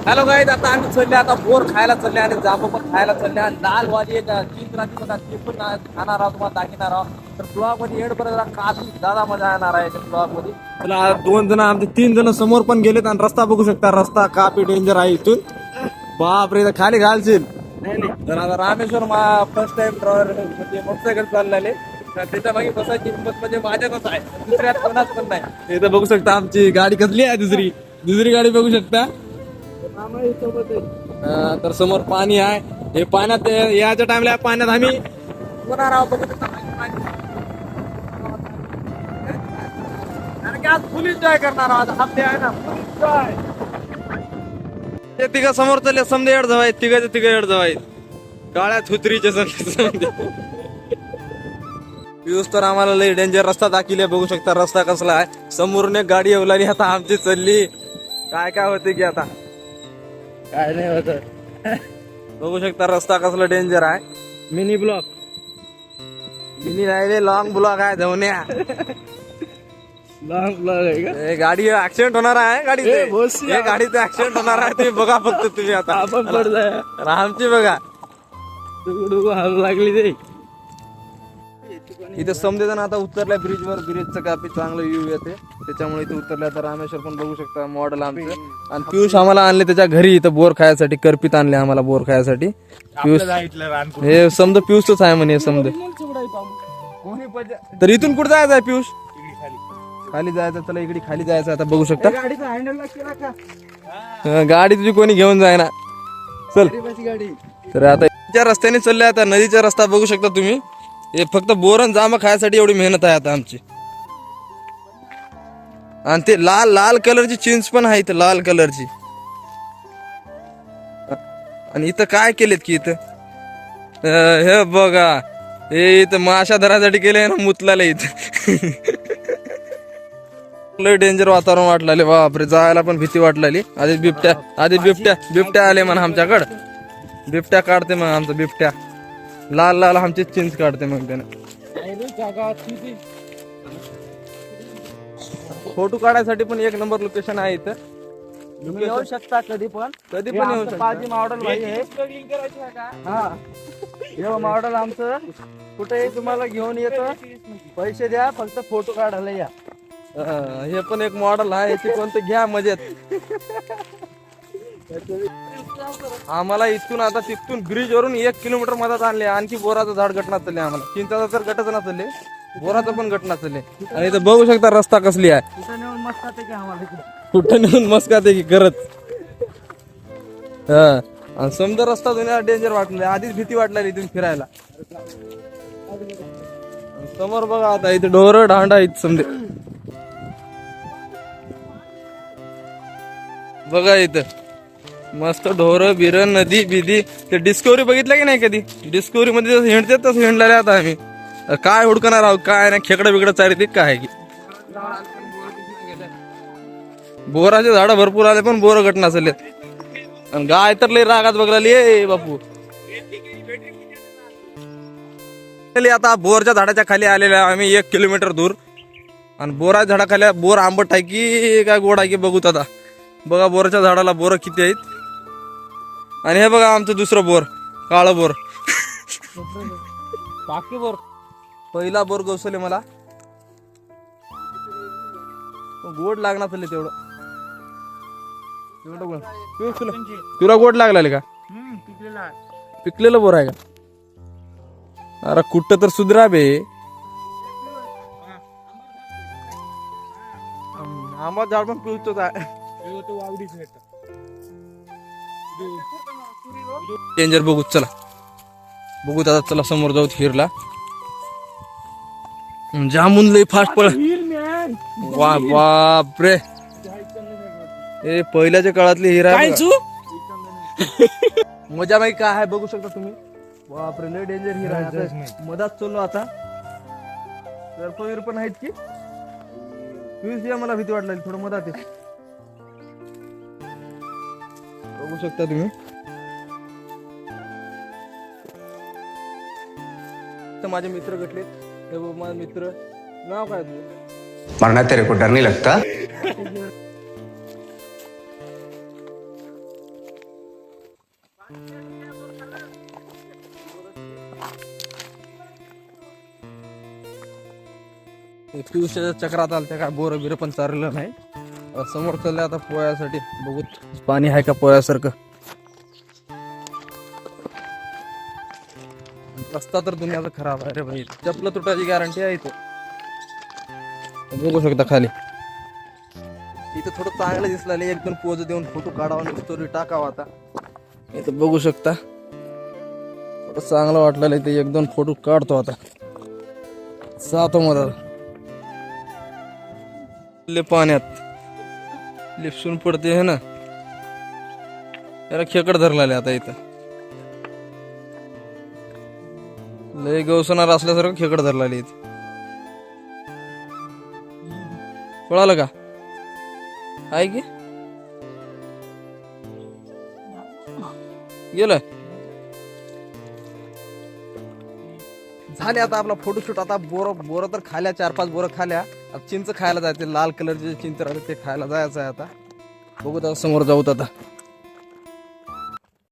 Hello guys, आता आम्ही चालले आता बोर खायला चालले आणि जांभू पण खायला चालले आणि लालवाली एक चीज राहते बघा, ती पण खाणार आहोत, तुम्हाला दाखवणार आहोत. तर ब्लॉग मध्ये एड पर्यंत काफी दादा मजा येणार आहे त्या ब्लॉग मध्ये. तुला 2 जण आमचे 3 जण समोर पण गेलेत आणि रस्ता बघू शकता, रस्ता काफी डेंजर आहे इथून. बापरे, इथं खाली घालशील. तर आता रामेश्वर फर्स्ट टाइम ड्रायव्हर म्हणजे मोटरसायकल चाललेले, तर त्याच्या मागे बसायची हिंमत म्हणजे माझ्यातच आहे, दुसऱ्यात कोणाच पण नाही. इथं बघू शकता आमची गाडी कसली आहे, दुसरी गाडी बघू शकता. तर समोर पाणी आहे, हे पाण्यात याच्या टाइमला पाण्यात आम्ही होणार आहोत. बघू शकता कारण की आज फुल एन्जॉय करणार आहोत. हप्ते आहे ना, फुल एन्जॉय. ते तिघं समोर चालले, समजे एड जवाय, तिघं एड जवाय, काळ्या थुत्रीचे समजे. पियुष तर आम्हाला लई डेंजर रस्ता दाखिले, बघू शकता रस्ता कसला आहे. समोरून एक गाडी येवलाली, आता आमची चालली. काय काय होते की आता काय नाही होत. बघू शकता रस्ता कसला डेंजर आहे. मिनी ब्लॉक, मिनी नाही, लॉंग ब्लॉक आहे धवण्या. लॉंग ब्लॉक आहे का? गाडी ऍक्सिडेंट होणार आहे, भोसरी. गाडीचं ऍक्सिडेंट होणार आहे. तुम्ही बघा फक्त, तुम्ही आता आपण पड जाय, आमची बघा. डुगडुगू हालू लागली ते. इथे समजे जण आता उतरल्या ब्रिजवर, ब्रिजचं काफी चांगलं व्ह्यू येते, त्याच्यामुळे इथे उतरल्या. तर रामेश्वर पण बघू शकता मॉडेल आमचं. आणि पियुष आम्हाला आणले त्याच्या घरी, इथं बोर खायसाठी, करपीत आणले आम्हाला बोर खायसाठी. पियुष हे समजा पियुषच आहे म्हणे समजे. तर इथून कुठं जायचं आहे पियुष? खाली जायचं, चला इकडे खाली जायचं. आता बघू शकता गाडीचा हँडल केला का? गाडी तुझी कोणी घेऊन जाय ना, चल. गाडी तर आता त्या रस्त्याने चालले, आता नदीचा रस्ता बघू शकता तुम्ही. हे फक्त बोरण जांभा खायसाठी एवढी मेहनत आहे आता आमची. आणि ते लाल लाल कलरची चिंच पण आहे इथं, लाल कलरची. आणि इथं काय केलेत की इथं हे बघा, हे इथं माशा धरासाठी केले ना, मुतलाला इथं. लय डेंजर वातावरण वाटले, बापरे, जायला पण भीती वाटलेली. आधी बिबट्या आले म्हणा आमच्याकडं. बिबट्या काढते मग आमचा बिबट्या, लाल लाल आमची चिंच काढते मग त्याने. फोटो काढायसाठी पण एक नंबर लोकेशन आहे इथं. तुम्ही येऊ शकता कधी पण येऊ शकता. पाजी मॉडेल भाई आहे. हा, हे मॉडेल आमचं कुठेही तुम्हाला घेऊन येतो. पैसे द्या, फक्त फोटो काढायला या. हे पण एक मॉडेल आहे, याची कोणतं घ्या मजेत. आम्हाला इथून आता तिथून ब्रिज वरून 1 किलोमीटर मधात आणले. आणखी बोराचं झाड गटना चालले आम्हाला. चिंचाचा तर गटच ना चालले, बोराचं पण गटना चालले. आणि इथं बघू शकता रस्ता कसली आहे. कुठे नेऊन मस्त आहे की आम्हाला. कुठं नेऊन मस्का ते की करत. आणि समजा रस्ता जुन्या डेंजर वाटले, आधीच भीती वाटलेली इथून फिरायला. समोर बघा आता इथे ढोरं ढांडा इथं समजे बघा, इथं मस्त ढोरं बिरं, नदी बिदी. ते डिस्कवरी बघितलं की नाही कधी? डिस्कवरी मध्ये जसं हिंडते तसं हिंडलेले आता आम्ही. काय हुडकणार आहोत, काय नाही, खेकडं बिकडं चालते काय की. बोराचे झाडं भरपूर आले, पण बोर गटना चाललेत. आणि गाय तर लई रागात बघलाली ए बापू. आता बोरच्या झाडाच्या खाली आलेल्या आम्ही 1 किलोमीटर दूर. आणि बोराच्या झाडाखाली बोर आंबट आहे की काय गोड आहे की बघूत आता. बघा बोराच्या झाडाला बोर किती आहेत. आणि हे बघा आमचं दुसरं बोर, काळं बोर. बाकी बोर पहिला बोर गवसले मला, गोड लागणार चालले तेवढं. तुला गोड लागला का? पिकलेलं बोर आहे का? अरे कुठं तर सुधरा बे. आंबा झाड पण पिवतोच आहे. डेंजर बघू, चला बघू आता, चला समोर जाऊ हिरला. जामून लई फास्ट पळ. वा बापरे, हे पहिल्याच्या काळातली हिरा मजा माहिती काय आहे बघू शकता तुम्ही. बापरे, लय डेंजर हिरा आहे. मधात चाललो आता, सर्पवीर पण आहेत की. मला भीती वाटली थोडं मधात आहे. बघू शकता तुम्ही. तर माझे मित्र भेटले, हे बघ माझे मित्र. नाव काय तुझं? मरना तेरे को डर नहीं लगता? पियुषच्या चक्रात आलं त्या काय बोर बिर पण चाललेलं नाही. समोर चाललंय आता पोह्यासाठी. बघू पाणी आहे का पोह्यासारखं. रस्ता तर दुनियाचा खराब आहे रे भाई. चपल तुटायची गॅरंटी आहे इथं. बघू शकता खाली इथं थोडं चांगलं दिसलं. एक दोन पोज देऊन फोटो काढावा आणि स्टोरी टाकावा. आता इथं बघू शकता थोडं चांगलं वाटलेलं इथे. एक दोन फोटो काढतो आता. जातो मला पाण्यात लिपसून पडते है ना. त्याला खेकड धरलाय आता इथं. लय गवसणार असल्यासारखं खेकड धरलाय इथं. कळालं का आहे की गेलं. झाले आता आपला फोटोशूट. आता बोर तर खाल्या 4-5 बोरं खाल्या. आता चिंच खायला जायचे. लाल कलरचे चिंच राहते ते खायला जायचं आहे आता. बघू आता समोर जाऊत आता.